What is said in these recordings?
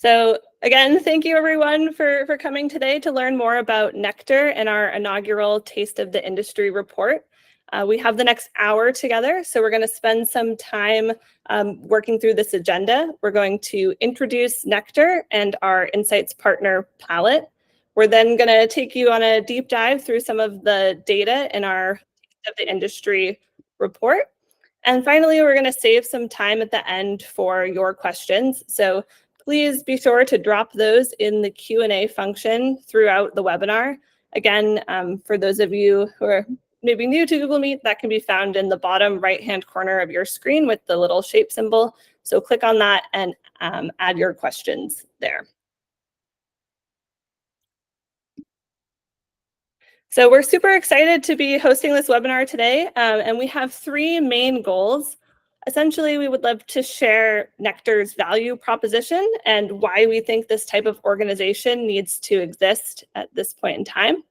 So again, thank you everyone for coming today to learn more about NECTAR and our inaugural Taste of the Industry report. We have the next hour together, so we're going to spend some time working through this agenda. We're going to introduce NECTAR and our insights partner, Palate. We're then going to take you on a deep dive through some of the data in our Taste of the Industry report. And finally, we're going to save some time at the end for your questions. So please be sure to drop those in the Q&A function throughout the webinar. Again, for those of you who are maybe new to Google Meet, that can be found in the bottom right-hand corner of your screen with the little shape symbol. So click on that and add your questions there. So we're super excited to be hosting this webinar today, and we have three main goals. Essentially, we would love to share NECTAR's value proposition and why we think this type of organization needs to exist at this point in time.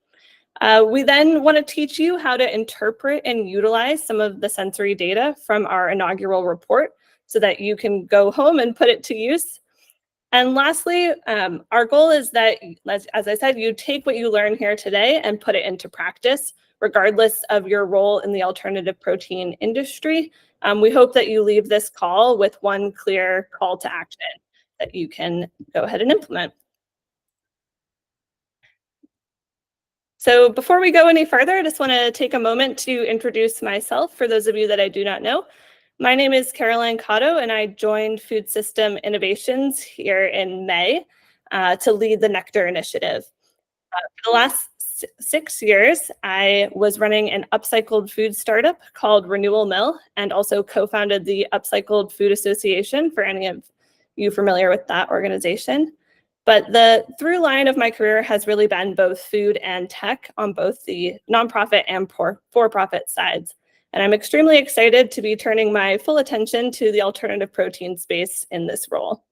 We then want to teach you how to interpret and utilize some of the sensory data from our inaugural report so that you can go home and put it to use. And lastly, our goal is that, as I said, you take what you learn here today and put it into practice, regardless of your role in the alternative protein industry. We hope that you leave this call with one clear call to action that you can go ahead and implement. So before we go any further, I just want to take a moment to introduce myself for those of you that I do not know. My name is Caroline Cotto, and I joined Food System Innovations here in May to lead the NECTAR initiative. For the last 6 years, I was running an upcycled food startup called Renewal Mill and also co-founded the Upcycled Food Association, for any of you familiar with that organization. But the through line of my career has really been both food and tech on both the nonprofit and for-profit sides. And I'm extremely excited to be turning my full attention to the alternative protein space in this role.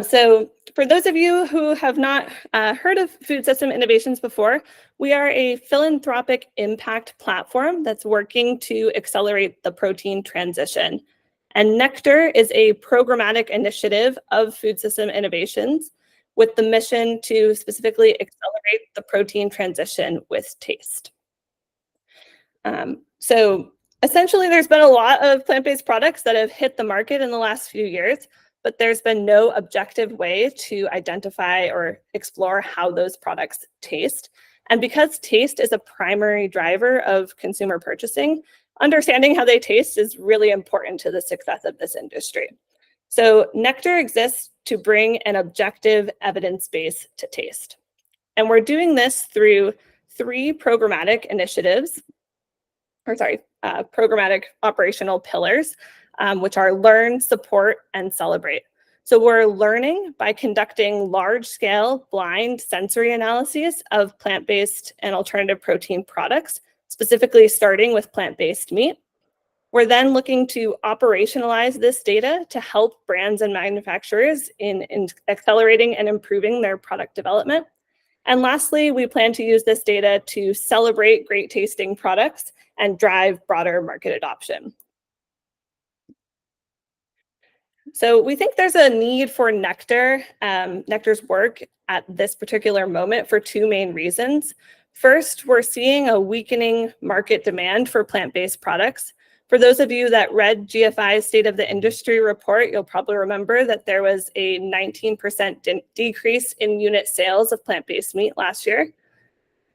So for those of you who have not heard of Food System Innovations before, we are a philanthropic impact platform that's working to accelerate the protein transition. And NECTAR is a programmatic initiative of Food System Innovations with the mission to specifically accelerate the protein transition with taste. So essentially, there's been a lot of plant-based products that have hit the market in the last few years, but there's been no objective way to identify or explore how those products taste. And because taste is a primary driver of consumer purchasing, understanding how they taste is really important to the success of this industry. So NECTAR exists to bring an objective evidence base to taste. And we're doing this through three programmatic initiatives, programmatic operational pillars, which are learn, support, and celebrate. So we're learning by conducting large-scale blind sensory analyses of plant-based and alternative protein products, specifically starting with plant-based meat. We're then looking to operationalize this data to help brands and manufacturers in accelerating and improving their product development. And lastly, we plan to use this data to celebrate great tasting products and drive broader market adoption. So we think there's a need for NECTAR's work at this particular moment for two main reasons. First, we're seeing a weakening market demand for plant-based products. For those of you that read GFI's State of the Industry report, you'll probably remember that there was a 19% decrease in unit sales of plant-based meat last year.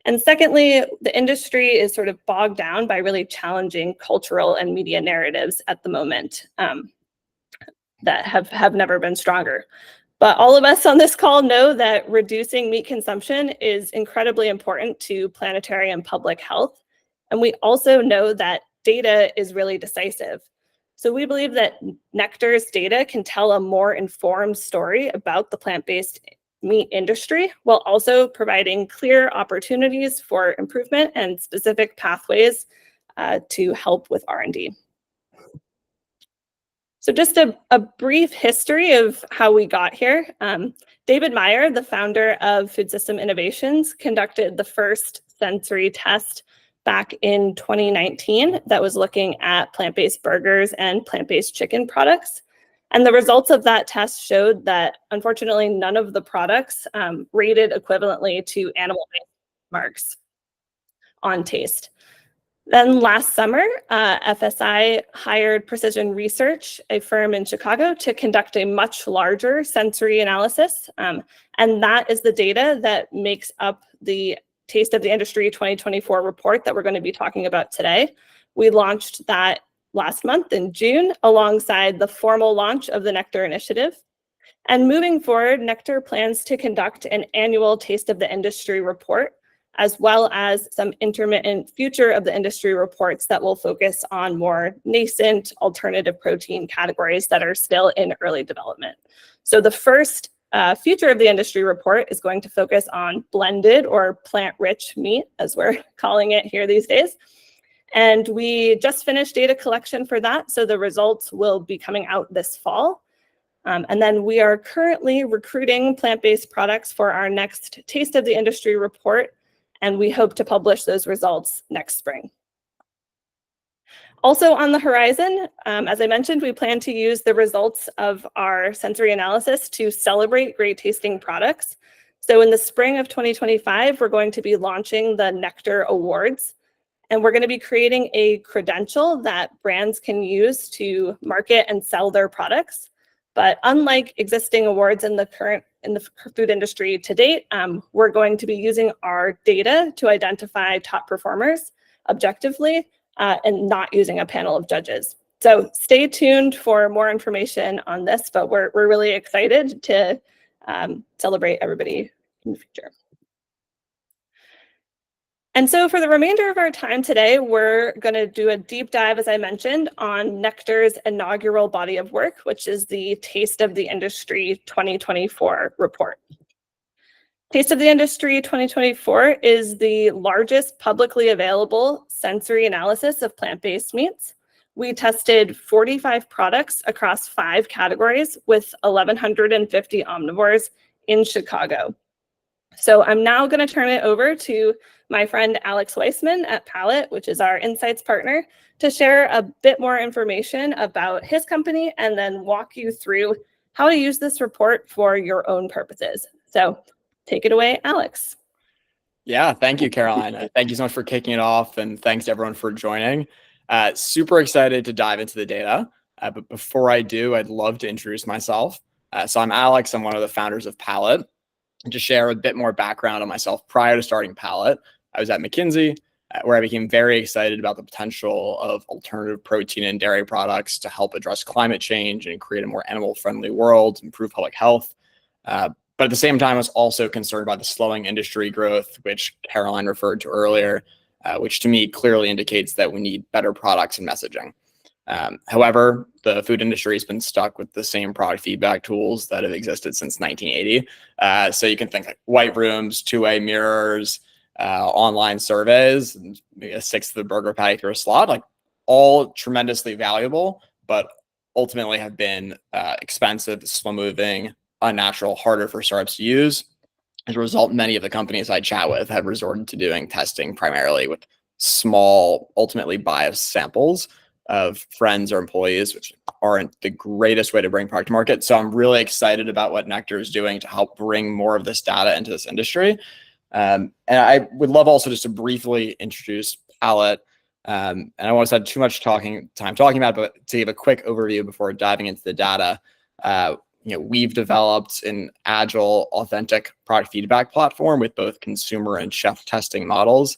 And secondly, the industry is sort of bogged down by really challenging cultural and media narratives at the moment that have never been stronger. But all of us on this call know that reducing meat consumption is incredibly important to planetary and public health. And we also know that data is really decisive. So we believe that NECTAR's data can tell a more informed story about the plant-based meat industry while also providing clear opportunities for improvement and specific pathways to help with R&D. So just a brief history of how we got here. David Meyer, the founder of Food System Innovations, conducted the first sensory test back in 2019 that was looking at plant-based burgers and plant-based chicken products. And the results of that test showed that, unfortunately, none of the products rated equivalently to animal-based marks on taste. Then last summer, FSI hired Precision Research, a firm in Chicago, to conduct a much larger sensory analysis. And that is the data that makes up the Taste of the Industry 2024 report that we're going to be talking about today. We launched that last month in June, alongside the formal launch of the NECTAR initiative. And moving forward, NECTAR plans to conduct an annual Taste of the Industry report, as well as some intermittent future of the industry reports that will focus on more nascent alternative protein categories that are still in early development. So the first future of the industry report is going to focus on blended or plant-rich meat, as we're calling it here these days. And we just finished data collection for that, so the results will be coming out this fall. And then we are currently recruiting plant-based products for our next Taste of the Industry report, and we hope to publish those results next spring. Also on the horizon, as I mentioned, we plan to use the results of our sensory analysis to celebrate great tasting products. So in the spring of 2025, we're going to be launching the NECTAR Awards, and we're going to be creating a credential that brands can use to market and sell their products. But unlike existing awards in the food industry to date, we're going to be using our data to identify top performers objectively and not using a panel of judges. So stay tuned for more information on this, but we're really excited to celebrate everybody in the future. And so for the remainder of our time today, we're going to do a deep dive, as I mentioned, on NECTAR's inaugural body of work, which is the Taste of the Industry 2024 report. Taste of the Industry 2024 is the largest publicly available sensory analysis of plant-based meats. We tested 45 products across 5 categories with 1,150 omnivores in Chicago. So I'm now going to turn it over to my friend Alex Weissman at Palate, which is our insights partner, to share a bit more information about his company and then walk you through how to use this report for your own purposes. So take it away, Alex. Yeah, thank you, Caroline. Thank you so much for kicking it off, and thanks to everyone for joining. Super excited to dive into the data. But before I do, I'd love to introduce myself. So I'm Alex. I'm one of the founders of Palate. And to share a bit more background on myself, prior to starting Palate, I was at McKinsey, where I became very excited about the potential of alternative protein and dairy products to help address climate change and create a more animal-friendly world, improve public health. But at the same time, I was also concerned about the slowing industry growth, which Caroline referred to earlier, which to me clearly indicates that we need better products and messaging. However, the food industry has been stuck with the same product feedback tools that have existed since 1980. So you can think like white rooms, two-way mirrors, online surveys, and maybe a sixth of the burger patty through a slot, like all tremendously valuable, but ultimately have been expensive, slow-moving, unnatural, harder for startups to use. As a result, many of the companies I chat with have resorted to doing testing primarily with small, ultimately biased samples of friends or employees, which aren't the greatest way to bring product to market. So I'm really excited about what NECTAR is doing to help bring more of this data into this industry. And I would love also just to briefly introduce Palate. And I won't spend too much time talking about it, but to give a quick overview before diving into the data. We've developed an agile, authentic product feedback platform with both consumer and chef testing models.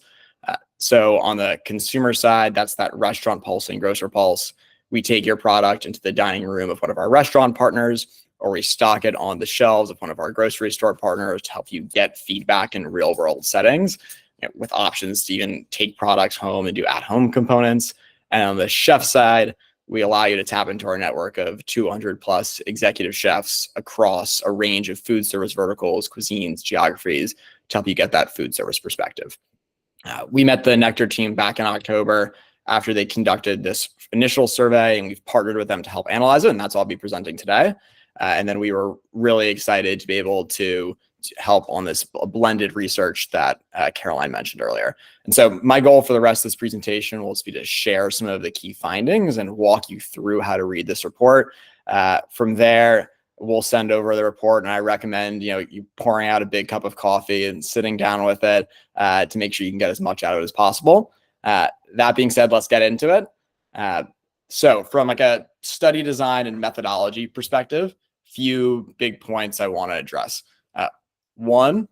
So on the consumer side, that's that restaurant pulse and grocer pulse. We take your product into the dining room of one of our restaurant partners, or we stock it on the shelves of one of our grocery store partners to help you get feedback in real world settings, with options to even take products home and do at-home components. And on the chef side, we allow you to tap into our network of 200 plus executive chefs across a range of food service verticals, cuisines, geographies to help you get that food service perspective. We met the NECTAR team back in October after they conducted this initial survey, and we've partnered with them to help analyze it, and that's all I'll be presenting today. And then we were really excited to be able to help on this blended research that Caroline mentioned earlier. And so my goal for the rest of this presentation will just be to share some of the key findings and walk you through how to read this report. From there, we'll send over the report, and I recommend you pouring out a big cup of coffee and sitting down with it to make sure you can get as much out of it as possible. That being said, let's get into it. So from like a study design and methodology perspective, few big points I want to address. One,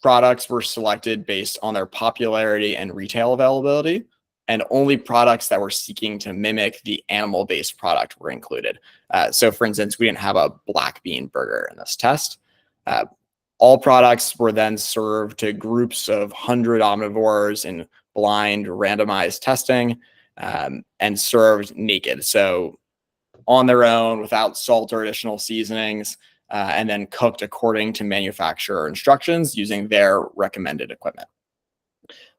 products were selected based on their popularity and retail availability, and only products that were seeking to mimic the animal-based product were included. So for instance, we didn't have a black bean burger in this test. All products were then served to groups of 100 omnivores in blind randomized testing and served naked. So on their own without salt or additional seasonings, and then cooked according to manufacturer instructions using their recommended equipment.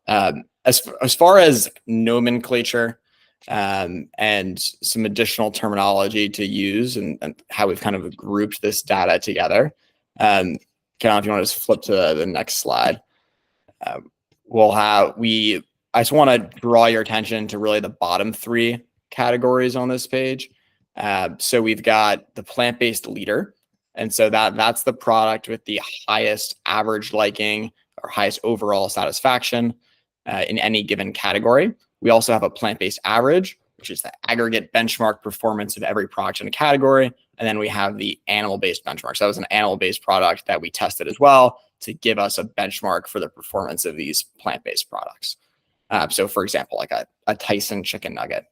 As far as nomenclature and some additional terminology to use and how we've kind of grouped this data together, Caroline, if you want to just flip to the next slide, I just want to draw your attention to really the bottom three categories on this page. So we've got the plant-based leader. And so that's the product with the highest average liking or highest overall satisfaction in any given category. We also have a plant-based average, which is the aggregate benchmark performance of every product in a category. And then we have the animal-based benchmark. So that was an animal-based product that we tested as well to give us a benchmark for the performance of these plant-based products. So for example, like a Tyson chicken nugget.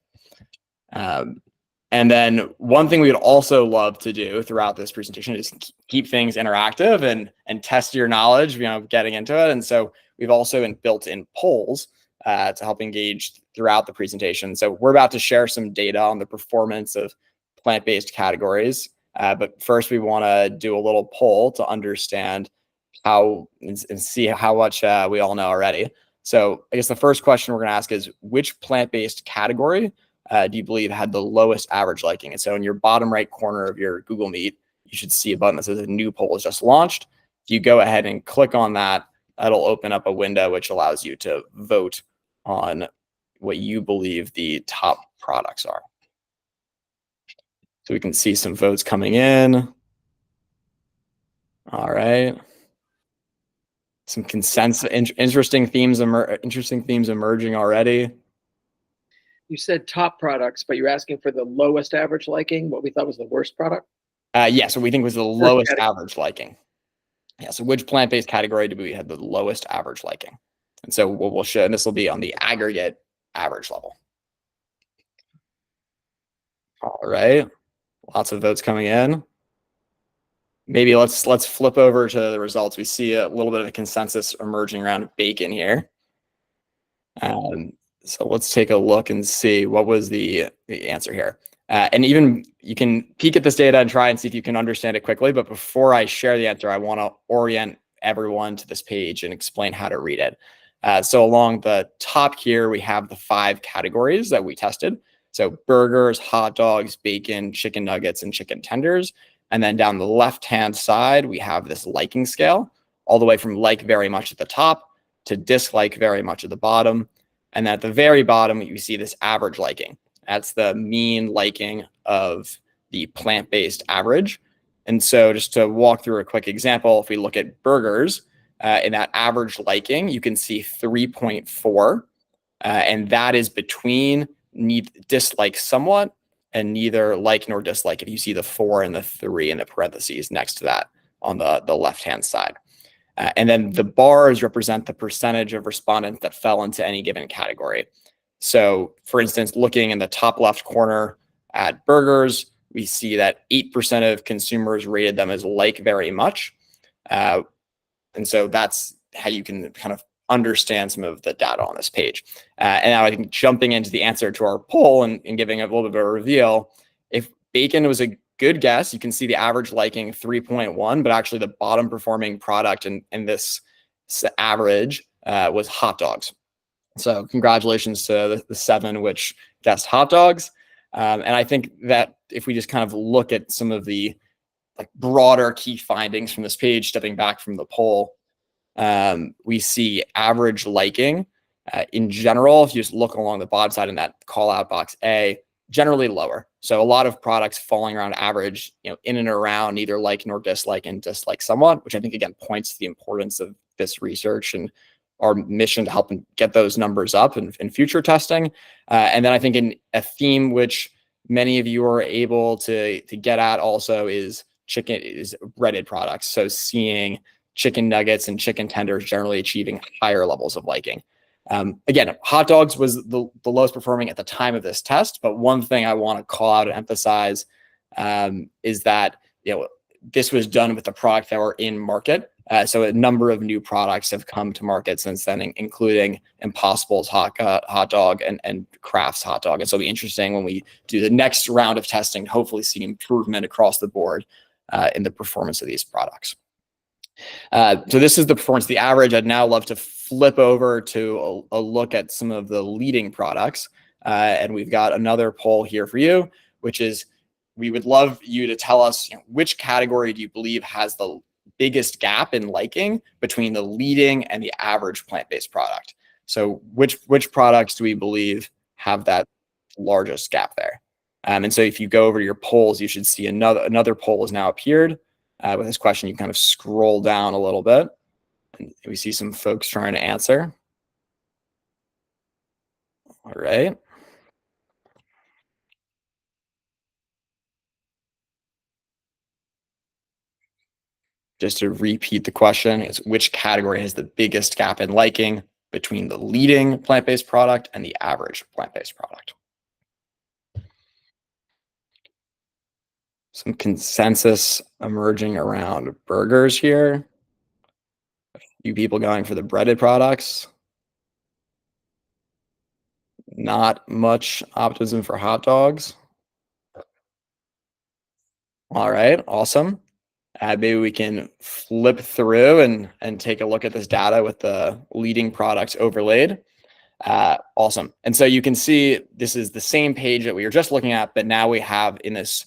And then one thing we would also love to do throughout this presentation is keep things interactive and test your knowledge, getting into it. And so we've also built in polls to help engage throughout the presentation. So we're about to share some data on the performance of plant-based categories. But first we want to do a little poll to understand how and see how much we all know already. So I guess the first question we're going to ask is, which plant-based category do you believe had the lowest average liking? And so in your bottom right corner of your Google Meet, you should see a button that says a new poll is just launched. If you go ahead and click on that, that'll open up a window which allows you to vote on what you believe the top products are. So we can see some votes coming in. All right. Some consensus, interesting themes emerging already. You said top products, but you're asking for the lowest average liking, what we thought was the worst product? Yeah, so we think was the lowest average liking. Yeah, so which plant-based category do we have the lowest average liking? And so what we'll show, and this will be on the aggregate average level. All right, lots of votes coming in. Maybe let's flip over to the results. We see a little bit of a consensus emerging around bacon here. So let's take a look and see what was the answer here. And even you can peek at this data and try and see if you can understand it quickly. But before I share the answer, I want to orient everyone to this page and explain how to read it. So along the top here, we have the 5 categories that we tested. So burgers, hot dogs, bacon, chicken nuggets, and chicken tenders. And then down the left-hand side, we have this liking scale, all the way from like very much at the top to dislike very much at the bottom. And at the very bottom, you see this average liking. That's the mean liking of the plant-based average. And so just to walk through a quick example, if we look at burgers, in that average liking, you can see 3.4. And that is between dislike somewhat and neither like nor dislike. If you see the 4 and the 3 in the parentheses next to that on the left-hand side. And then the bars represent the percentage of respondents that fell into any given category. So for instance, looking in the top left corner at burgers, we see that 8% of consumers rated them as like very much. And so that's how you can kind of understand some of the data on this page. And now I think jumping into the answer to our poll and giving a little bit of a reveal, if bacon was a good guess, you can see the average liking 3.1, but actually the bottom performing product in this average was hot dogs. So congratulations to the 7 which guessed hot dogs. And I think that if we just kind of look at some of the like broader key findings from this page, stepping back from the poll, we see average liking in general. If you just look along the bottom side in that call out box A, generally lower. So a lot of products falling around average, in and around either like nor dislike and dislike somewhat, which I think again points to the importance of this research and our mission to help get those numbers up in future testing. And then I think in a theme which many of you are able to get at also is breaded products. So seeing chicken nuggets and chicken tenders generally achieving higher levels of liking. Again, hot dogs was the lowest performing at the time of this test, but one thing I want to call out and emphasize is that this was done with the product that were in market. So a number of new products have come to market since then, including Impossible's hot dog and Kraft's hot dog. And so it'll be interesting when we do the next round of testing, hopefully see improvement across the board in the performance of these products. So this is the performance, the average. I'd now love to flip over to a look at some of the leading products. And we've got another poll here for you, which is we would love you to tell us which category do you believe has the biggest gap in liking between the leading and the average plant-based product. So which products do we believe have that largest gap there? And so if you go over to your polls, you should see another poll has now appeared. With this question, you kind of scroll down a little bit, and we see some folks trying to answer. All right. Just to repeat the question, is which category has the biggest gap in liking between the leading plant-based product and the average plant-based product? Some consensus emerging around burgers here. A few people going for the breaded products. Not much optimism for hot dogs. All right, awesome. Maybe we can flip through and take a look at this data with the leading products overlaid. Awesome. And so you can see this is the same page that we were just looking at, but now we have in this,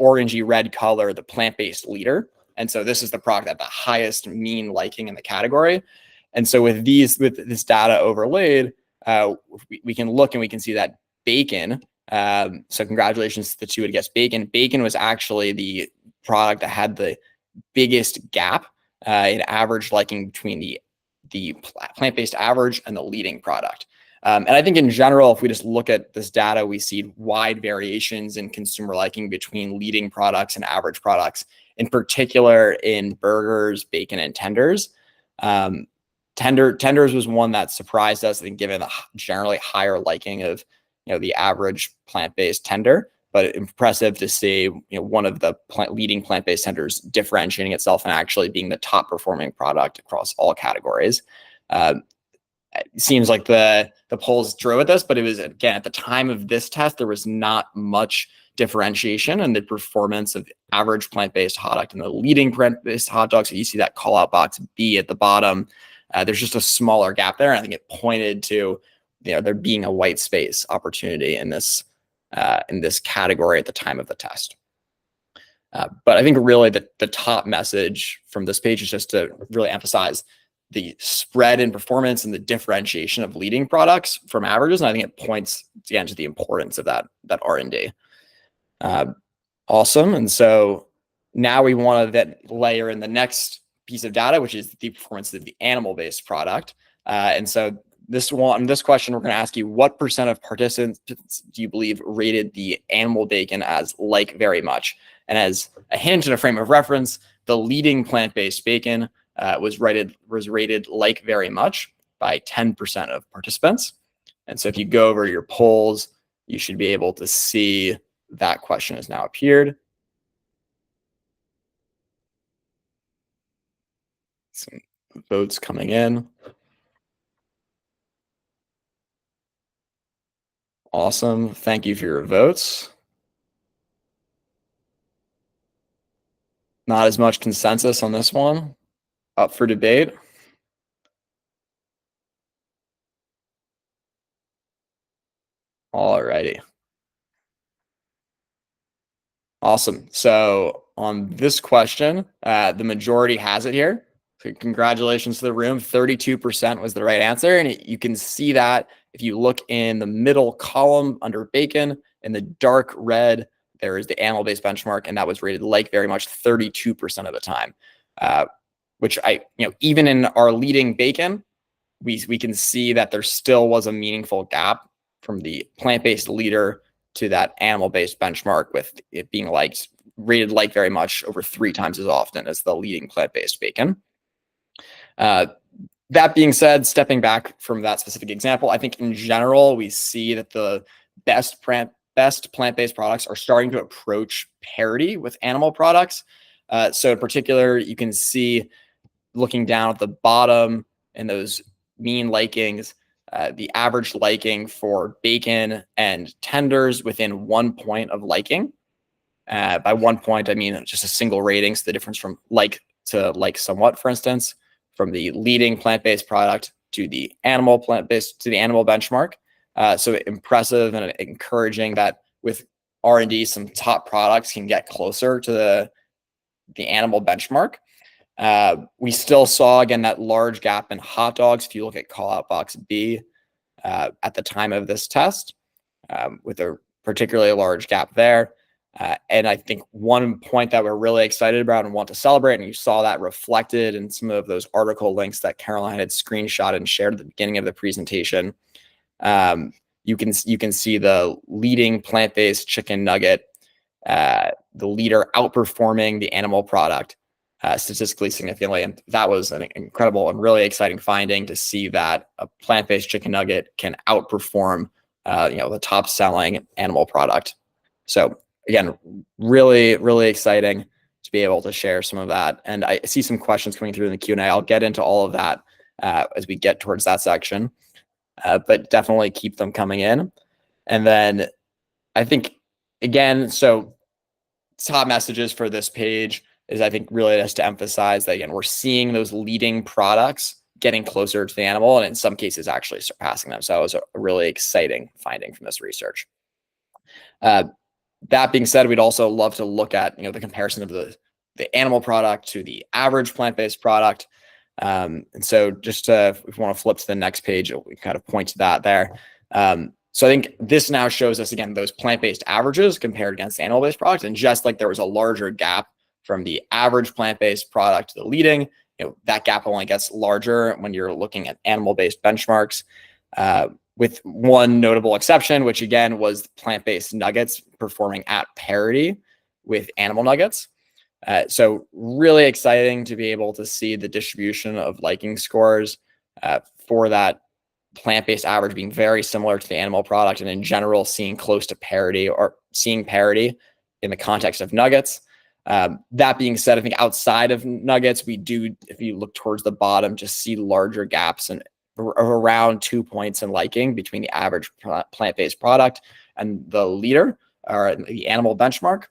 orangey red color, the plant-based leader. And so this is the product at the highest mean liking in the category. And so with this data overlaid, we can look and we can see that bacon. So congratulations to the two who guessed bacon. Bacon was actually the product that had the biggest gap in average liking between the plant-based average and the leading product. And I think in general, if we just look at this data, we see wide variations in consumer liking between leading products and average products, in particular in burgers, bacon, and tenders. Tenders was one that surprised us, I think, given the generally higher liking of the average plant-based tender, but impressive to see one of the leading plant-based tenders differentiating itself and actually being the top performing product across all categories. It seems like the polls drove at this, but it was, again, at the time of this test, there was not much differentiation in the performance of average plant-based hot dog and the leading plant-based hot dog. So you see that call out box B at the bottom. There's just a smaller gap there. And I think it pointed to there being a white space opportunity in this category at the time of the test. But I think really the top message from this page is just to really emphasize the spread in performance and the differentiation of leading products from averages. And I think it points again to the importance of that R&D. Awesome. And so now we want to then layer in the next piece of data, which is the performance of the animal-based product. And so this question, we're going to ask you, what % of participants do you believe rated the animal bacon as like very much? And as a hint and a frame of reference, the leading plant-based bacon was rated like very much by 10% of participants. And so if you go over your polls, you should be able to see that question has now appeared. Some votes coming in. Awesome. Thank you for your votes. Not as much consensus on this one. Up for debate. All righty. Awesome. So on this question, the majority has it here. So congratulations to the room. 32% was the right answer. And you can see that if you look in the middle column under bacon, in the dark red, there is the animal-based benchmark, and that was rated like very much 32% of the time, which even in our leading bacon, we can see that there still was a meaningful gap from the plant-based leader to that animal-based benchmark, with it being rated like very much over 3 times as often as the leading plant-based bacon. That being said, stepping back from that specific example, I think in general, we see that the best plant-based products are starting to approach parity with animal products. So in particular, you can see looking down at the bottom in those mean likings, the average liking for bacon and tenders within 1 point of liking. By 1 point, I mean just a single rating. So the difference from like to like somewhat, for instance, from the leading plant-based product to the animal benchmark. So impressive and encouraging that with R&D, some top products can get closer to the animal benchmark. We still saw, again, that large gap in hot dogs. If you look at call out box B at the time of this test, with a particularly large gap there. And I think one point that we're really excited about and want to celebrate, and you saw that reflected in some of those article links that Caroline had screenshot and shared at the beginning of the presentation. You can see the leading plant-based chicken nugget, the leader outperforming the animal product statistically significantly. And that was an incredible and really exciting finding, to see that a plant-based chicken nugget can outperform the top selling animal product. So again, really, really exciting to be able to share some of that. And I see some questions coming through in the Q&A. I'll get into all of that as we get towards that section, but definitely keep them coming in. And then I think, again, so top messages for this page is, I think, really just to emphasize that, again, we're seeing those leading products getting closer to the animal, and in some cases actually surpassing them. So it was a really exciting finding from this research. That being said, we'd also love to look at the comparison of the animal product to the average plant-based product. And so just if we want to flip to the next page, we kind of point to that there. So I think this now shows us, again, those plant-based averages compared against animal-based products. And just like there was a larger gap from the average plant-based product to the leading, that gap only gets larger when you're looking at animal-based benchmarks, with one notable exception, which again was plant-based nuggets performing at parity with animal nuggets. So really exciting to be able to see the distribution of liking scores for that plant-based average being very similar to the animal product, and in general seeing close to parity, or seeing parity in the context of nuggets. That being said, I think outside of nuggets, we do, if you look towards the bottom, just see larger gaps and around 2 points in liking between the average plant-based product and the leader, or the animal benchmark,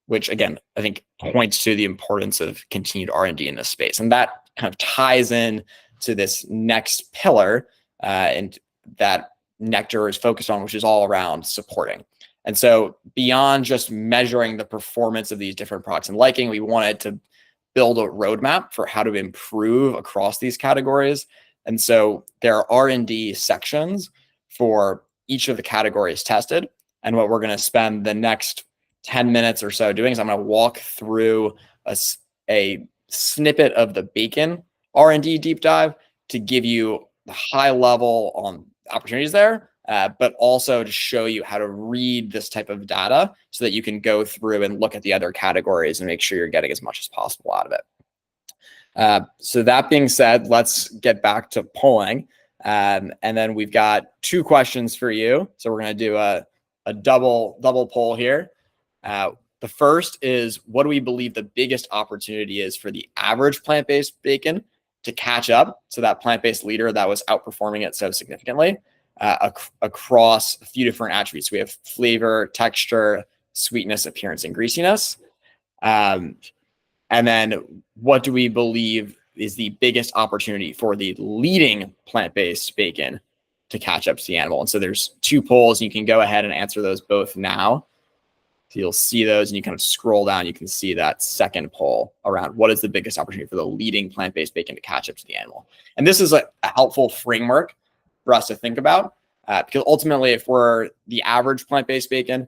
which again, I think points to the importance of continued R&D in this space. And that kind of ties in to this next pillar, and that NECTAR is focused on, which is all around supporting. And so beyond just measuring the performance of these different products and liking, we wanted to build a roadmap for how to improve across these categories. And so there are R&D sections for each of the categories tested. And what we're going to spend the next 10 minutes or so doing is I'm going to walk through a snippet of the bacon R&D deep dive to give you the high level on opportunities there, but also to show you how to read this type of data so that you can go through and look at the other categories and make sure you're getting as much as possible out of it. So that being said, let's get back to polling. And then we've got 2 questions for you. So we're going to do a double poll here. The first is, what do we believe the biggest opportunity is for the average plant-based bacon to catch up to that plant-based leader that was outperforming it so significantly across a few different attributes? We have flavor, texture, sweetness, appearance, and greasiness. And then what do we believe is the biggest opportunity for the leading plant-based bacon to catch up to the animal? And so there's 2 polls. You can go ahead and answer those both now. So you'll see those and you kind of scroll down, you can see that second poll around what is the biggest opportunity for the leading plant-based bacon to catch up to the animal. And this is a helpful framework for us to think about because ultimately if we're the average plant-based bacon,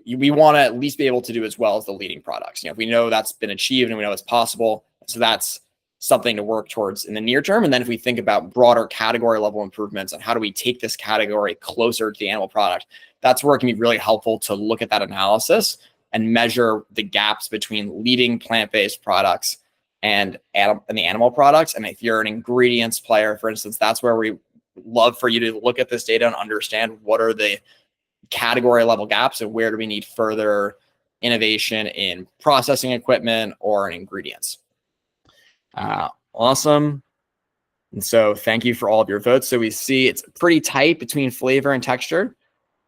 we want to at least be able to do as well as the leading products. You know, we know that's been achieved and we know it's possible. So that's something to work towards in the near term. And then if we think about broader category level improvements and how do we take this category closer to the animal product, that's where it can be really helpful to look at that analysis and measure the gaps between leading plant-based products and the animal products. And if you're an ingredients player, for instance, that's where we love for you to look at this data and understand what are the category level gaps and where do we need further innovation in processing equipment or in ingredients. Awesome. And so thank you for all of your votes. So we see it's pretty tight between flavor and texture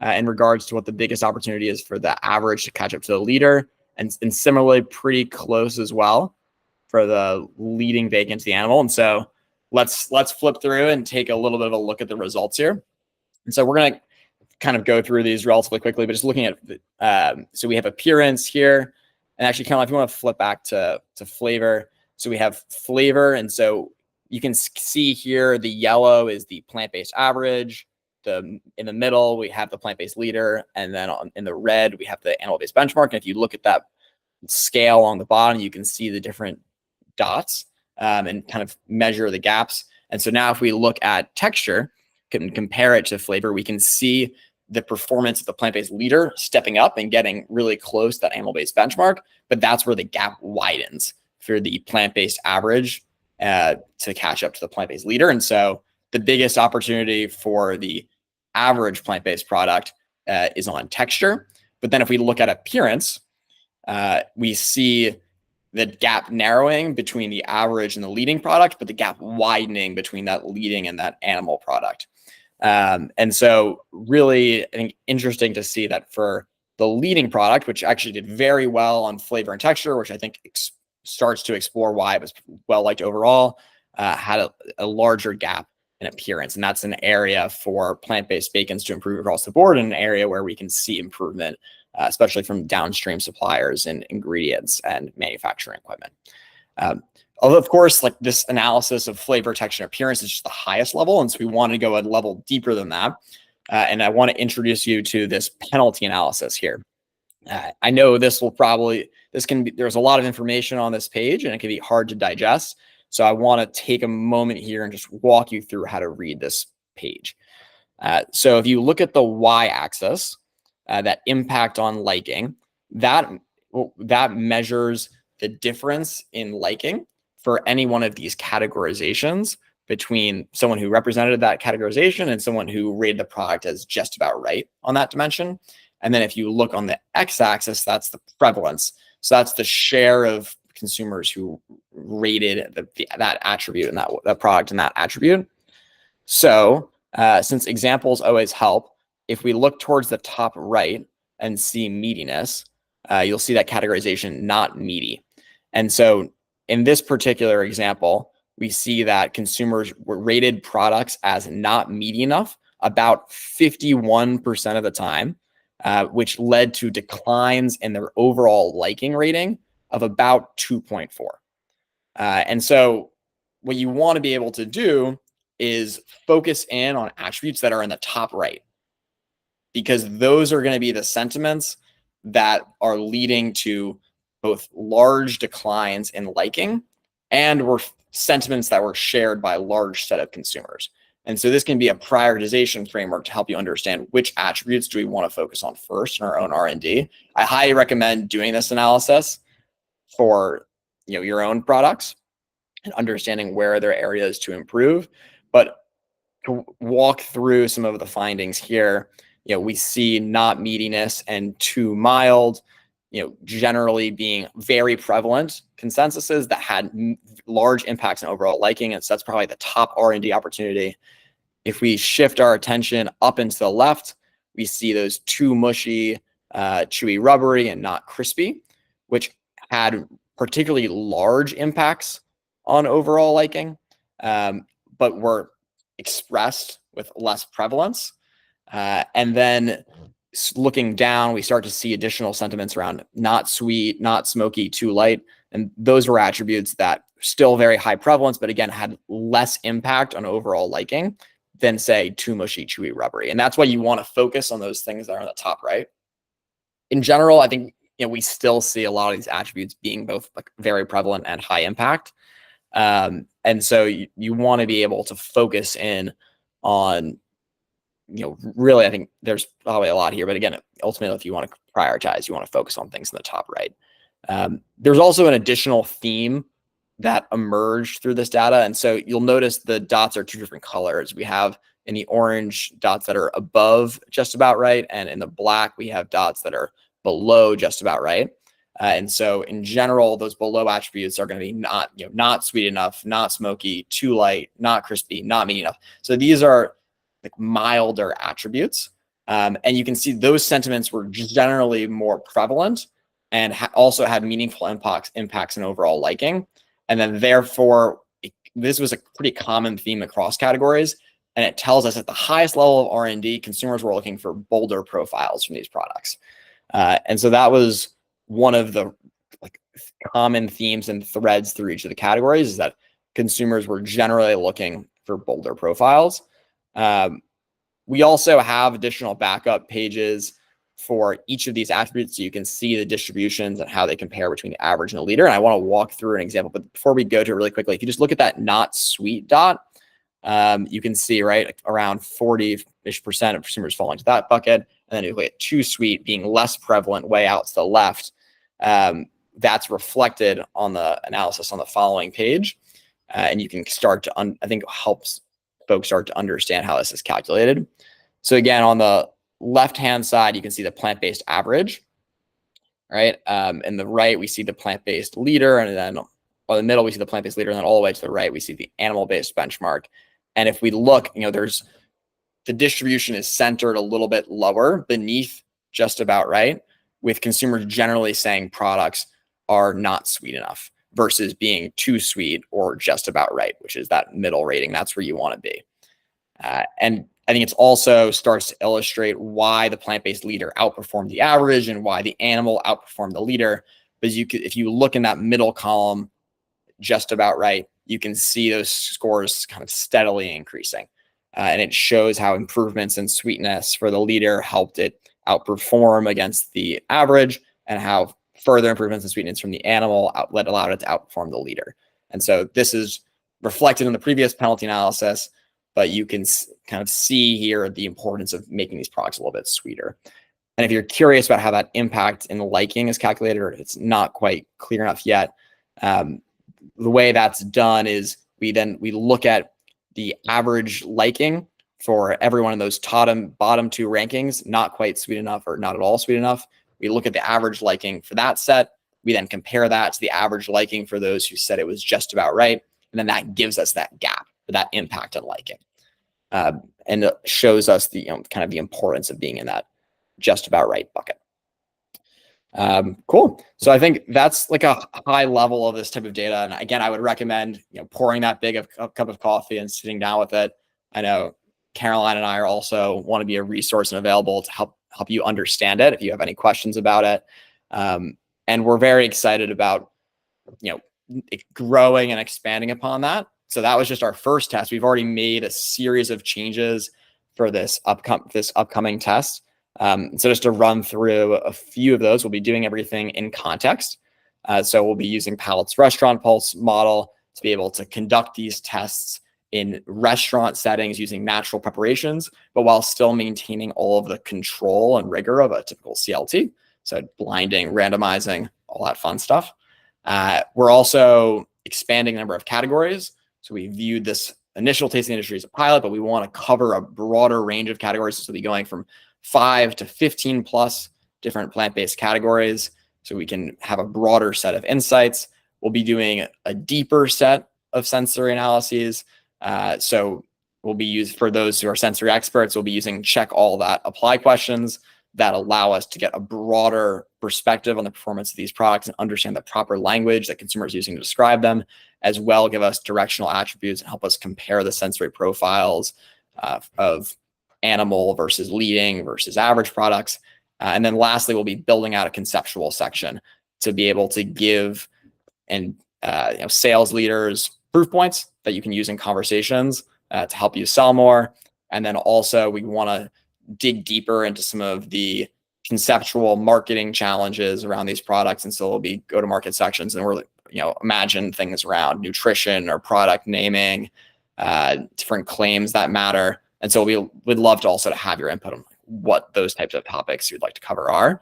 in regards to what the biggest opportunity is for the average to catch up to the leader, and similarly pretty close as well for the leading bacon to the animal. And so let's flip through and take a little bit of a look at the results here. And so we're going to kind of go through these relatively quickly, but just looking at, so we have appearance here, and actually kind of if you want to flip back to flavor. So we have flavor. And so you can see here, the yellow is the plant-based average. In the middle, we have the plant-based leader. And then in the red, we have the animal-based benchmark. And if you look at that scale on the bottom, you can see the different dots and kind of measure the gaps. And so now if we look at texture, can compare it to flavor, we can see the performance of the plant-based leader stepping up and getting really close to that animal-based benchmark. But that's where the gap widens for the plant-based average to catch up to the plant-based leader. And so the biggest opportunity for the average plant-based product is on texture. But then if we look at appearance, we see the gap narrowing between the average and the leading product, but the gap widening between that leading and that animal product. And so really, I think, interesting to see that for the leading product, which actually did very well on flavor and texture, which I think starts to explore why it was well liked overall, had a larger gap in appearance. And that's an area for plant-based bacons to improve across the board, and an area where we can see improvement, especially from downstream suppliers in ingredients and manufacturing equipment. Although, of course, like this analysis of flavor, texture, and appearance is just the highest level. And so we want to go a level deeper than that. And I want to introduce you to this penalty analysis here. I know there's a lot of information on this page and it can be hard to digest. So I want to take a moment here and just walk you through how to read this page. So if you look at the y-axis, that impact on liking, that measures the difference in liking for any one of these categorizations between someone who represented that categorization and someone who rated the product as just about right on that dimension. And then if you look on the x-axis, that's the prevalence. So that's the share of consumers who rated that attribute and that product and that attribute. So since examples always help, if we look towards the top right and see meatiness, you'll see that categorization not meaty. And so in this particular example, we see that consumers were rated products as not meaty enough about 51% of the time, which led to declines in their overall liking rating of about 2.4. And so what you want to be able to do is focus in on attributes that are in the top right, because those are going to be the sentiments that are leading to both large declines in liking and were sentiments that were shared by a large set of consumers. And so this can be a prioritization framework to help you understand which attributes do we want to focus on first in our own R&D. I highly recommend doing this analysis for your own products and understanding where there are areas to improve. But to walk through some of the findings here, we see not meatiness and too mild, generally being very prevalent consensuses that had large impacts on overall liking. And so that's probably the top R&D opportunity. If we shift our attention up and to the left, we see those too mushy, chewy, rubbery, and not crispy, which had particularly large impacts on overall liking, but were expressed with less prevalence. And then looking down, we start to see additional sentiments around not sweet, not smoky, too light. And those were attributes that still very high prevalence, but again, had less impact on overall liking than say too mushy, chewy, rubbery. And that's why you want to focus on those things that are on the top right. In general, I think we still see a lot of these attributes being both like very prevalent and high impact. And so you want to be able to focus in on, really, I think there's probably a lot here, but again, ultimately, if you want to prioritize, you want to focus on things in the top right. There's also an additional theme that emerged through this data. And so you'll notice the dots are two different colors. We have in the orange dots that are above just about right. And in the black, we have dots that are below just about right. And so in general, those below attributes are going to be not sweet enough, not smoky, too light, not crispy, not meaty enough. So these are like milder attributes. And you can see those sentiments were generally more prevalent and also had meaningful impacts in overall liking. And then therefore, this was a pretty common theme across categories. And it tells us at the highest level of R&D, consumers were looking for bolder profiles from these products. And so that was one of the common themes and threads through each of the categories, is that consumers were generally looking for bolder profiles. We also have additional backup pages for each of these attributes, so you can see the distributions and how they compare between the average and the leader. And I want to walk through an example, but before we go to it really quickly, if you just look at that not sweet dot, you can see around 40-ish% of consumers fall into that bucket. And then you look at too sweet being less prevalent way out to the left. That's reflected on the analysis on the following page. And you can start to, I think it helps folks start to understand how this is calculated. So again, on the left-hand side, you can see the plant-based average, right? In the right, we see the plant-based leader, and then on the middle, we see the plant-based leader, and then all the way to the right, we see the animal-based benchmark. And if we look, the distribution is centered a little bit lower beneath just about right, with consumers generally saying products are not sweet enough versus being too sweet or just about right, which is that middle rating. That's where you want to be. And I think it also starts to illustrate why the plant-based leader outperformed the average and why the animal outperformed the leader. Because if you look in that middle column, just about right, you can see those scores kind of steadily increasing. And it shows how improvements in sweetness for the leader helped it outperform against the average, and how further improvements in sweetness from the animal allowed it to outperform the leader. And so this is reflected in the previous penalty analysis, but you can kind of see here the importance of making these products a little bit sweeter. And if you're curious about how that impact in liking is calculated, or it's not quite clear enough yet, the way that's done is we look at the average liking for everyone in those bottom two rankings, not quite sweet enough or not at all sweet enough. We look at the average liking for that set. We then compare that to the average liking for those who said it was just about right. And then that gives us that gap, that impact on liking. And it shows us the kind of the importance of being in that just about right bucket. Cool. So I think that's like a high level of this type of data. And again, I would recommend pouring that big of a cup of coffee and sitting down with it. I know Caroline and I are also want to be a resource and available to help you understand it if you have any questions about it. And we're very excited about growing and expanding upon that. So that was just our first test. We've already made a series of changes for this upcoming test. So just to run through a few of those, we'll be doing everything in context. So we'll be using Palate's restaurant pulse model to be able to conduct these tests in restaurant settings using natural preparations, but while still maintaining all of the control and rigor of a typical CLT. So blinding, randomizing, all that fun stuff. We're also expanding the number of categories. So we viewed this initial tasting industry as a pilot, but we want to cover a broader range of categories. So we'll be going from 5 to 15 plus different plant-based categories, so we can have a broader set of insights. We'll be doing a deeper set of sensory analyses. So we'll be used for those who are sensory experts. We'll be using check all that apply questions that allow us to get a broader perspective on the performance of these products and understand the proper language that consumers are using to describe them, as well give us directional attributes and help us compare the sensory profiles of animal versus leading versus average products. And then lastly, we'll be building out a conceptual section to be able to give sales leaders proof points that you can use in conversations to help you sell more. And then also we want to dig deeper into some of the conceptual marketing challenges around these products. And so there'll be go-to-market sections, and we're imagine things around nutrition or product naming, different claims that matter. And so we would love to also to have your input on what those types of topics you'd like to cover are.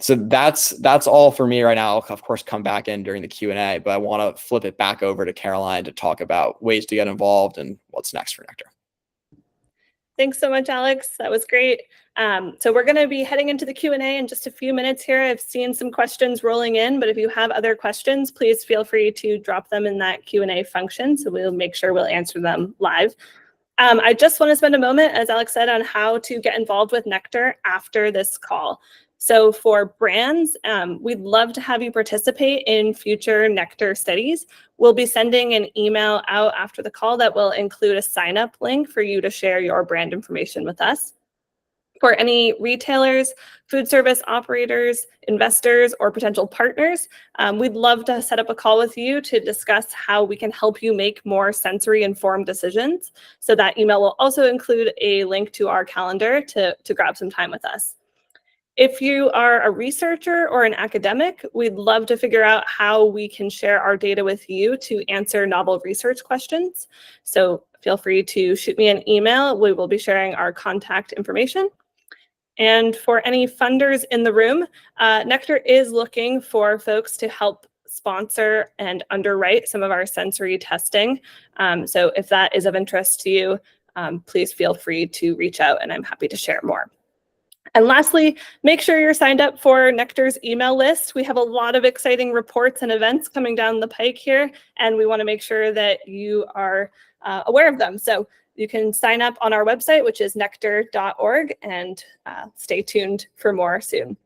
So that's all for me right now. I'll of course come back in during the Q&A, but I want to flip it back over to Caroline to talk about ways to get involved and what's next for NECTAR. Thanks so much, Alex. That was great. So we're going to be heading into the Q&A in just a few minutes here. I've seen some questions rolling in, but if you have other questions, please feel free to drop them in that Q&A function. So we'll make sure we'll answer them live. I just want to spend a moment, as Alex said, on how to get involved with NECTAR after this call. So for brands, we'd love to have you participate in future NECTAR studies. We'll be sending an email out after the call that will include a sign-up link for you to share your brand information with us. For any retailers, food service operators, investors, or potential partners, we'd love to set up a call with you to discuss how we can help you make more sensory-informed decisions. So that email will also include a link to our calendar to grab some time with us. If you are a researcher or an academic, we'd love to figure out how we can share our data with you to answer novel research questions. So feel free to shoot me an email. We will be sharing our contact information. And for any funders in the room, NECTAR is looking for folks to help sponsor and underwrite some of our sensory testing. So if that is of interest to you, please feel free to reach out, and I'm happy to share more. And lastly, make sure you're signed up for NECTAR's email list. We have a lot of exciting reports and events coming down the pike here, and we want to make sure that you are aware of them. So you can sign up on our website, which is nectar.org, and stay tuned for more soon.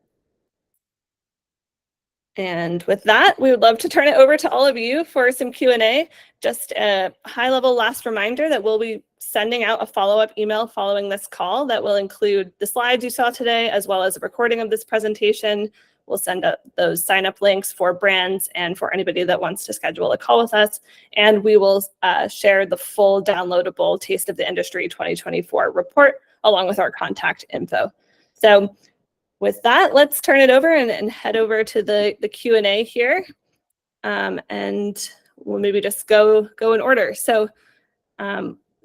And with that, we would love to turn it over to all of you for some Q&A. Just a high-level last reminder that we'll be sending out a follow-up email following this call that will include the slides you saw today, as well as a recording of this presentation. We'll send out those sign-up links for brands and for anybody that wants to schedule a call with us. And we will share the full downloadable Taste of the Industry 2024 report along with our contact info. So with that, let's turn it over and head over to the Q&A here. And we'll maybe just go in order. So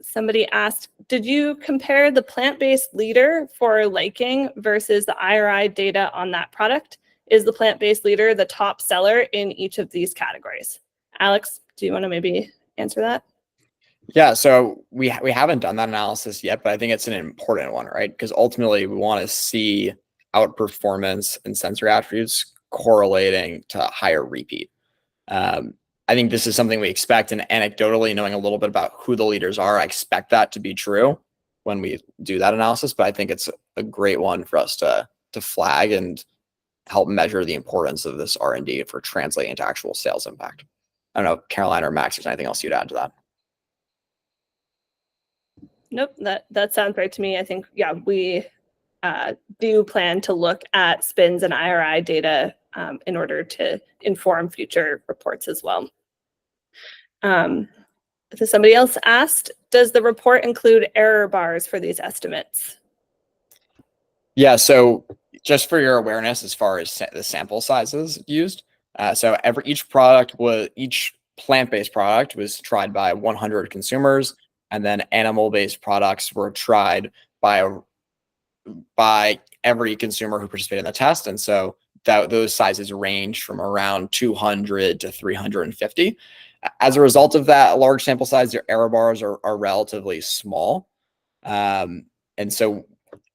somebody asked, did you compare the plant-based leader for liking versus the IRI data on that product? Is the plant-based leader the top seller in each of these categories? Alex, do you want to maybe answer that? Yeah, so we haven't done that analysis yet, but I think it's an important one, right? Because ultimately we want to see outperformance and sensory attributes correlating to higher repeat. I think this is something we expect, and anecdotally knowing a little bit about who the leaders are, I expect that to be true when we do that analysis, but I think it's a great one for us to flag and help measure the importance of this R&D for translating into actual sales impact. I don't know, Caroline or Max, if there's anything else you'd add to that. Nope, that sounds right to me. I think, yeah, we do plan to look at SPINS and IRI data in order to inform future reports as well. So somebody else asked, does the report include error bars for these estimates? Yeah, so just for your awareness, as far as the sample sizes used, so each plant-based product was tried by 100 consumers, and then animal-based products were tried by every consumer who participated in the test. And so those sizes range from around 200 to 350. As a result of that large sample size, your error bars are relatively small. And so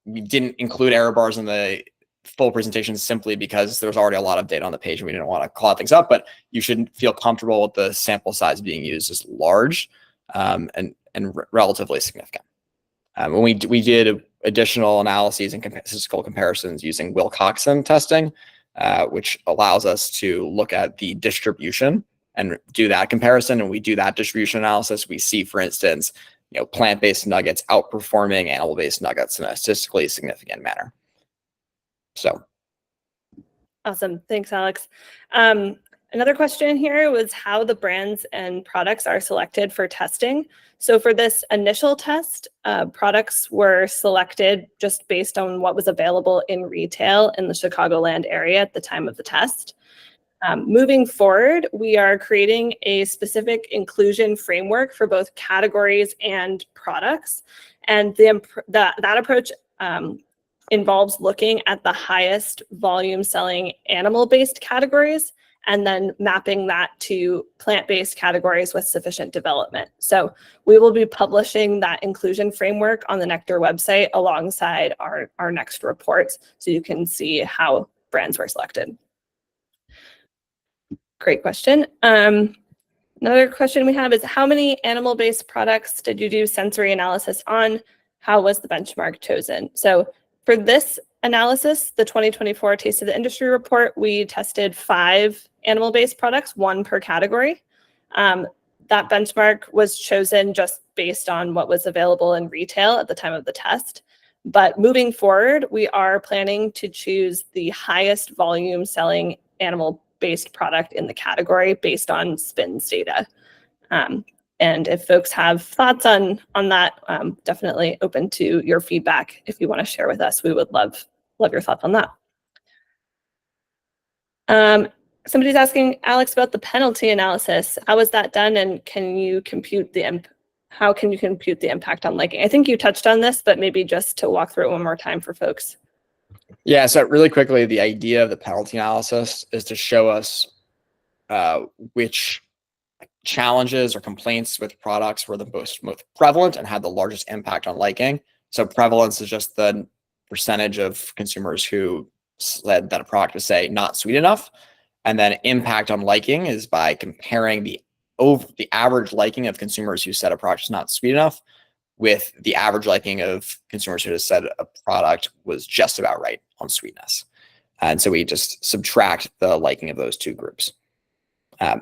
we didn't include error bars in the full presentation simply because there's already a lot of data on the page and we didn't want to cloud things up, but you should feel comfortable with the sample size being used as large and relatively significant. When we did additional analyses and statistical comparisons using Wilcoxon testing, which allows us to look at the distribution and do that comparison. And we do that distribution analysis. We see, for instance, plant-based nuggets outperforming animal-based nuggets in a statistically significant manner. So. Awesome. Thanks, Alex. Another question here was how the brands and products are selected for testing. So for this initial test, products were selected just based on what was available in retail in the Chicagoland area at the time of the test. Moving forward, we are creating a specific inclusion framework for both categories and products. And that approach involves looking at the highest volume selling animal-based categories and then mapping that to plant-based categories with sufficient development. So we will be publishing that inclusion framework on the NECTAR website alongside our next reports, so you can see how brands were selected. Great question. Another question we have is how many animal-based products did you do sensory analysis on? How was the benchmark chosen? So for this analysis, the 2024 Taste of the Industry report, we tested 5 animal-based products, 1 per category. That benchmark was chosen just based on what was available in retail at the time of the test. But moving forward, we are planning to choose the highest volume selling animal-based product in the category based on SPINS data. And if folks have thoughts on that, definitely open to your feedback. If you want to share with us, we would love your thoughts on that. Somebody's asking Alex about the penalty analysis. How was that done, and how can you compute the impact on liking? I think you touched on this, but maybe just to walk through it one more time for folks. Yeah, so really quickly, the idea of the penalty analysis is to show us which challenges or complaints with products were the most prevalent and had the largest impact on liking. So prevalence is just the percentage of consumers who said that a product was, say, not sweet enough. And then impact on liking is by comparing the average liking of consumers who said a product was not sweet enough with the average liking of consumers who said a product was just about right on sweetness. And so we just subtract the liking of those two groups.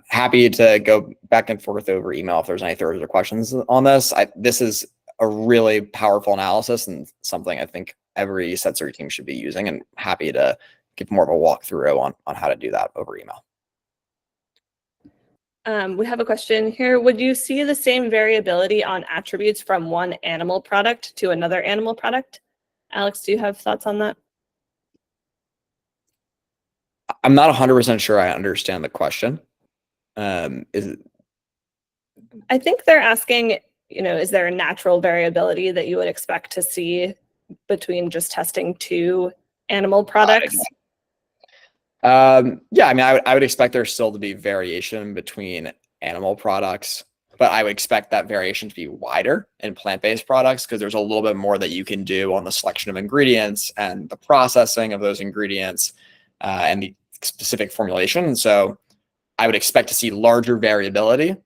Happy to go back and forth over email if there's any further questions on this. This is a really powerful analysis and something I think every sensory team should be using, and happy to give more of a walkthrough on how to do that over email. We have a question here. Would you see the same variability on attributes from one animal product to another animal product? Alex, do you have thoughts on that? I'm not 100% sure I understand the question. I think they're asking, is there a natural variability that you would expect to see between just testing 2 animal products? Yeah, I mean, I would expect there still to be variation between animal products, but I would expect that variation to be wider in plant-based products because there's a little bit more that you can do on the selection of ingredients and the processing of those ingredients and the specific formulation. So I would expect to see larger variability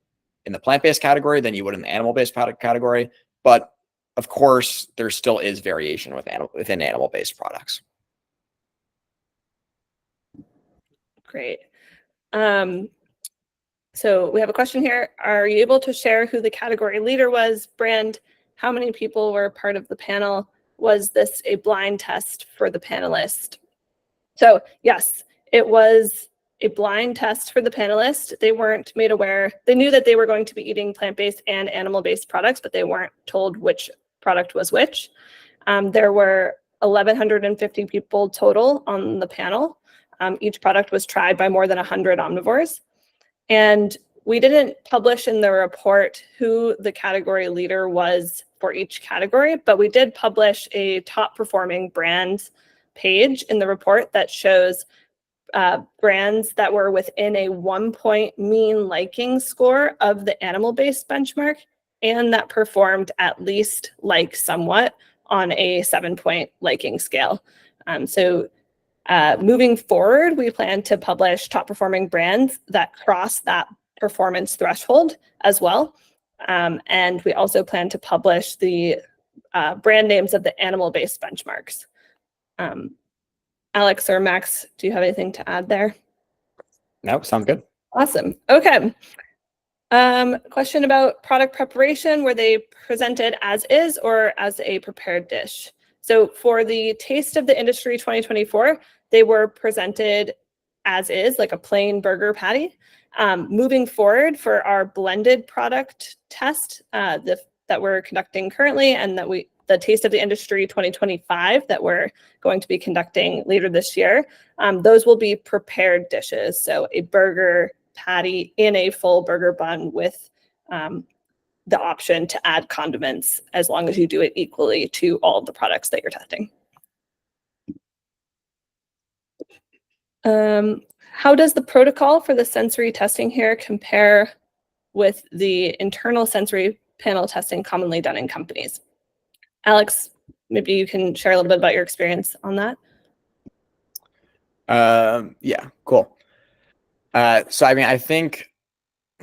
in the plant-based category than you would in the animal-based product category. But of course, there still is variation within animal-based products. Great. So we have a question here. Are you able to share who the category leader was, brand, how many people were part of the panel? Was this a blind test for the panelists? So yes, it was a blind test for the panelists. They weren't made aware. They knew that they were going to be eating plant-based and animal-based products, but they weren't told which product was which. There were 1,150 people total on the panel. Each product was tried by more than 100 omnivores. And we didn't publish in the report who the category leader was for each category, but we did publish a top performing brands page in the report that shows brands that were within a 1-point mean liking score of the animal-based benchmark and that performed at least like somewhat on a 7-point liking scale. Moving forward, we plan to publish top performing brands that cross that performance threshold as well. And we also plan to publish the brand names of the animal-based benchmarks. Alex or Max, do you have anything to add there? No, sounds good. Awesome. Okay. Question about product preparation. Were they presented as is or as a prepared dish? So for the Taste of the Industry 2024, they were presented as is, like a plain burger patty. Moving forward for our blended product test that we're conducting currently, and the Taste of the Industry 2025 that we're going to be conducting later this year, those will be prepared dishes. So a burger patty in a full burger bun with the option to add condiments as long as you do it equally to all of the products that you're testing. How does the protocol for the sensory testing here compare with the internal sensory panel testing commonly done in companies? Alex, maybe you can share a little bit about your experience on that. Yeah, cool. So I mean, I think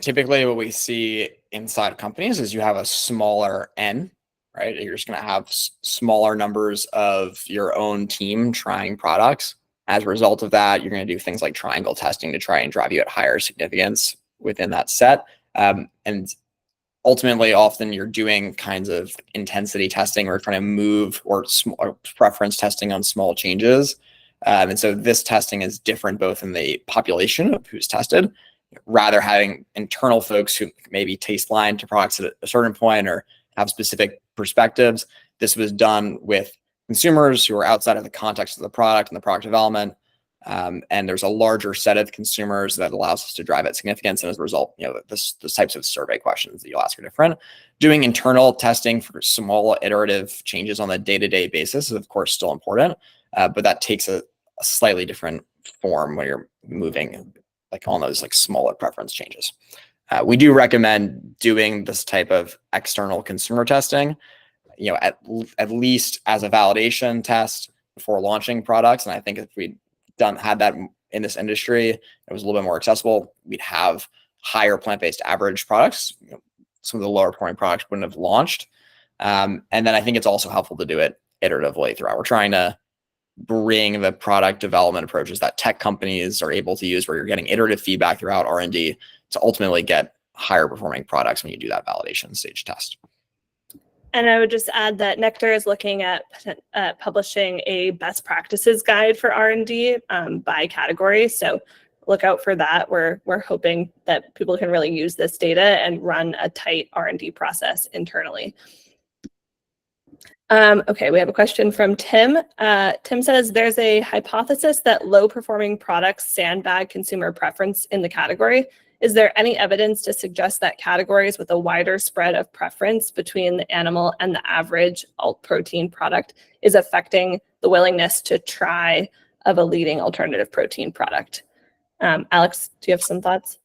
typically what we see inside companies is you have a smaller N, right? You're just going to have smaller numbers of your own team trying products. As a result of that, you're going to do things like triangle testing to try and drive you at higher significance within that set. And ultimately, often you're doing kinds of intensity testing or trying to move or preference testing on small changes. And so this testing is different both in the population of who's tested, rather having internal folks who maybe taste blind to products at a certain point or have specific perspectives. This was done with consumers who are outside of the context of the product and the product development. And there's a larger set of consumers that allows us to drive at significance. And as a result, those types of survey questions that you'll ask are different. Doing internal testing for small iterative changes on a day-to-day basis is of course still important, but that takes a slightly different form when you're moving like on those like smaller preference changes. We do recommend doing this type of external consumer testing, at least as a validation test before launching products. And I think if we had that in this industry, it was a little bit more accessible, we'd have higher plant-based average products. Some of the lower performing products wouldn't have launched. And then I think it's also helpful to do it iteratively throughout. We're trying to bring the product development approaches that tech companies are able to use, where you're getting iterative feedback throughout R&D to ultimately get higher performing products when you do that validation stage test. And I would just add that NECTAR is looking at publishing a best practices guide for R&D by category. So look out for that. We're hoping that people can really use this data and run a tight R&D process internally. Okay, we have a question from Tim. Tim says, there's a hypothesis that low-performing products sandbag consumer preference in the category. Is there any evidence to suggest that categories with a wider spread of preference between the animal and the average alt protein product is affecting the willingness to try of a leading alternative protein product? Alex, do you have some thoughts?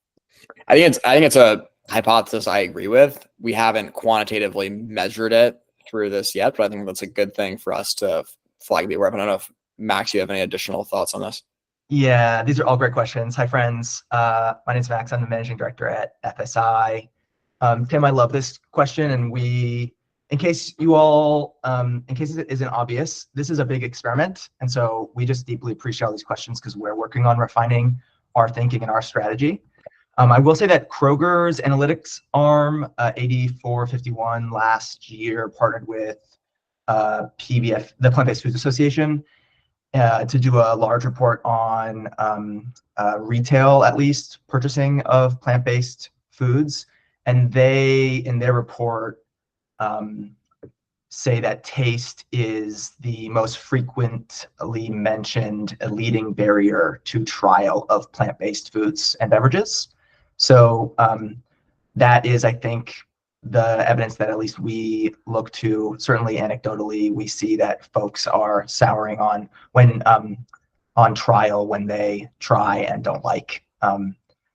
I think it's a hypothesis I agree with. We haven't quantitatively measured it through this yet, but I think that's a good thing for us to flag be aware of. I don't know if Max, you have any additional thoughts on this? Yeah, these are all great questions. Hi, friends. My name is Max. I'm the managing director at FSI. Tim, I love this question, and in case it isn't obvious, this is a big experiment, and so we just deeply appreciate all these questions because we're working on refining our thinking and our strategy. I will say that Kroger's analytics arm, 8451, last year partnered with PBF, the Plant-Based Foods Association, to do a large report on retail, at least, purchasing of plant-based foods. And they, in their report, say that taste is the most frequently mentioned leading barrier to trial of plant-based foods and beverages. So that is, I think, the evidence that at least we look to. Certainly anecdotally, we see that folks are souring on trial when they try and don't like.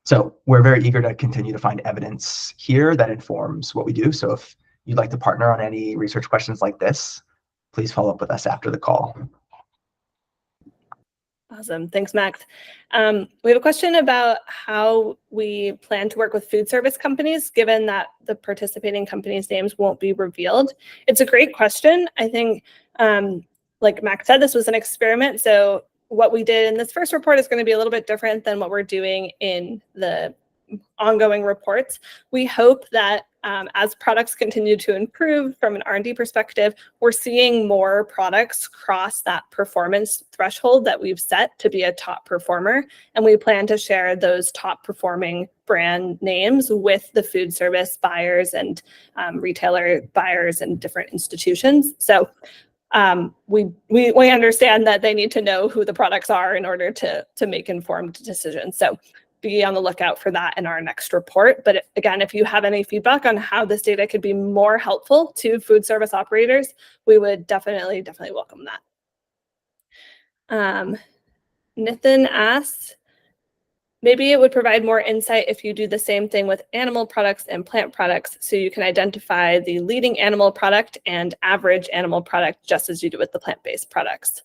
So we're very eager to continue to find evidence here that informs what we do. So if you'd like to partner on any research questions like this, please follow up with us after the call. Awesome. Thanks, Max. We have a question about how we plan to work with food service companies, given that the participating companies' names won't be revealed. It's a great question. I think, like Max said, this was an experiment. So what we did in this first report is going to be a little bit different than what we're doing in the ongoing reports. We hope that as products continue to improve from an R&D perspective, we're seeing more products cross that performance threshold that we've set to be a top performer. And we plan to share those top performing brand names with the food service buyers and retailer buyers and different institutions. So we understand that they need to know who the products are in order to make informed decisions. So be on the lookout for that in our next report. But again, if you have any feedback on how this data could be more helpful to food service operators, we would definitely welcome that. Nathan asks, maybe it would provide more insight if you do the same thing with animal products and plant products, so you can identify the leading animal product and average animal product just as you do with the plant-based products.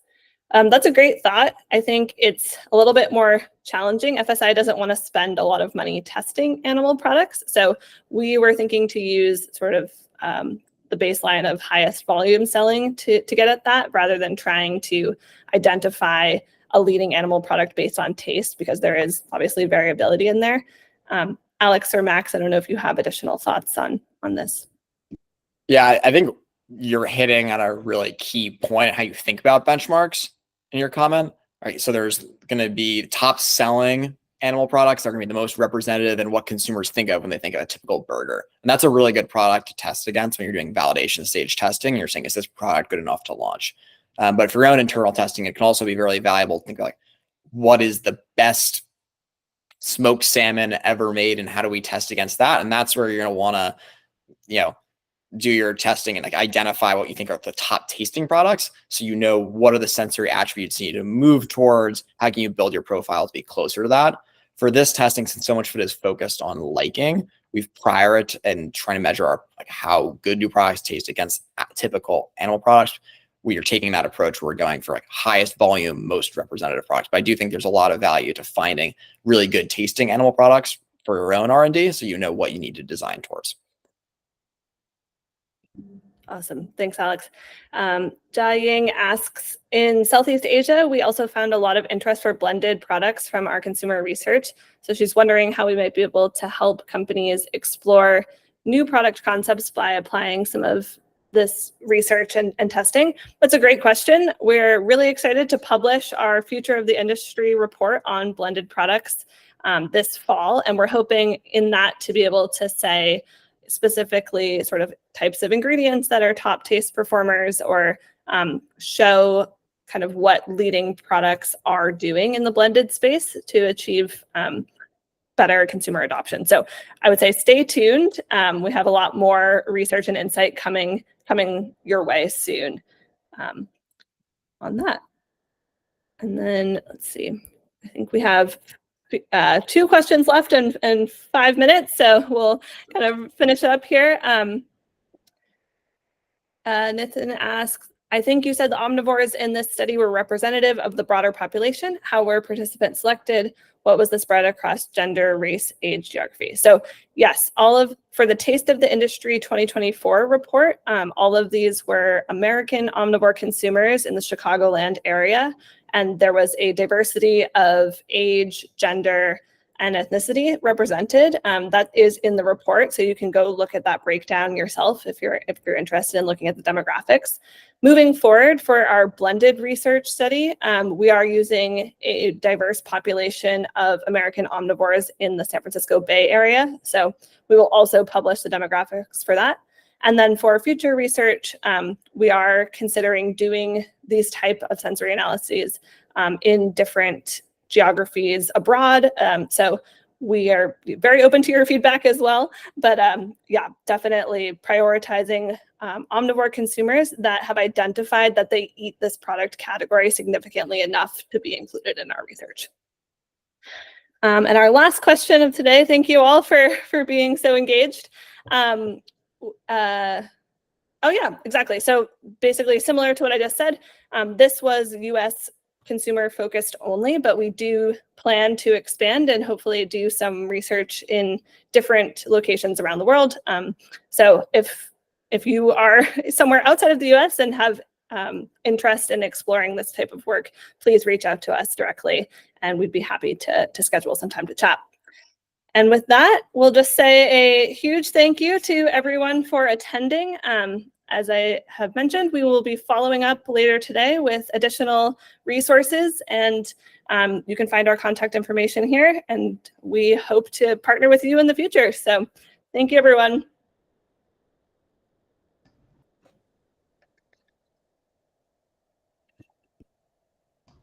That's a great thought. I think it's a little bit more challenging. FSI doesn't want to spend a lot of money testing animal products. So we were thinking to use sort of the baseline of highest volume selling to get at that, rather than trying to identify a leading animal product based on taste, because there is obviously variability in there. Alex or Max, I don't know if you have additional thoughts on this. Yeah, I think you're hitting on a really key point, how you think about benchmarks in your comment. All right, so there's going to be top selling animal products that are going to be the most representative in what consumers think of when they think of a typical burger. And that's a really good product to test against when you're doing validation stage testing. You're saying, is this product good enough to launch? But for your own internal testing, it can also be very valuable to think like, what is the best smoked salmon ever made, and how do we test against that? And that's where you're going to want to, do your testing and like identify what you think are the top tasting products, so you know what are the sensory attributes you need to move towards. How can you build your profile to be closer to that? For this testing, since so much of it is focused on liking, we've prioritized and trying to measure our how good do products taste against typical animal products. We are taking that approach. We're going for like highest volume, most representative products. But I do think there's a lot of value to finding really good tasting animal products for your own R&D, so you know what you need to design towards. Awesome. Thanks, Alex. Jia Ying asks, in Southeast Asia, we also found a lot of interest for blended products from our consumer research. So she's wondering how we might be able to help companies explore new product concepts by applying some of this research and testing. That's a great question. We're really excited to publish our Future of the Industry report on blended products this fall. And we're hoping in that to be able to say, specifically sort of types of ingredients that are top taste performers, or show kind of what leading products are doing in the blended space to achieve better consumer adoption. So I would say stay tuned. We have a lot more research and insight coming your way soon on that. And then let's see, I think we have 2 questions left and 5 minutes, so we'll kind of finish up here. Nathan asks, I think you said the omnivores in this study were representative of the broader population. How were participants selected? What was the spread across gender, race, age, geography? So yes, for the Taste of the Industry 2024 report, all of these were American omnivore consumers in the Chicagoland area. And there was a diversity of age, gender, and ethnicity represented. That is in the report, so you can go look at that breakdown yourself if you're interested in looking at the demographics. Moving forward for our blended research study, we are using a diverse population of American omnivores in the San Francisco Bay Area. So we will also publish the demographics for that. And then for future research, we are considering doing these type of sensory analyses in different geographies abroad. So we are very open to your feedback as well. But yeah, definitely prioritizing omnivore consumers that have identified that they eat this product category significantly enough to be included in our research. And our last question of today, thank you all for being so engaged. Oh yeah, exactly. So basically similar to what I just said, this was US consumer focused only, but we do plan to expand and hopefully do some research in different locations around the world. So if you are somewhere outside of the US and have interest in exploring this type of work, please reach out to us directly and we'd be happy to schedule some time to chat. And with that, we'll just say a huge thank you to everyone for attending. As I have mentioned, we will be following up later today with additional resources, and you can find our contact information here, and we hope to partner with you in the future. So thank you, everyone.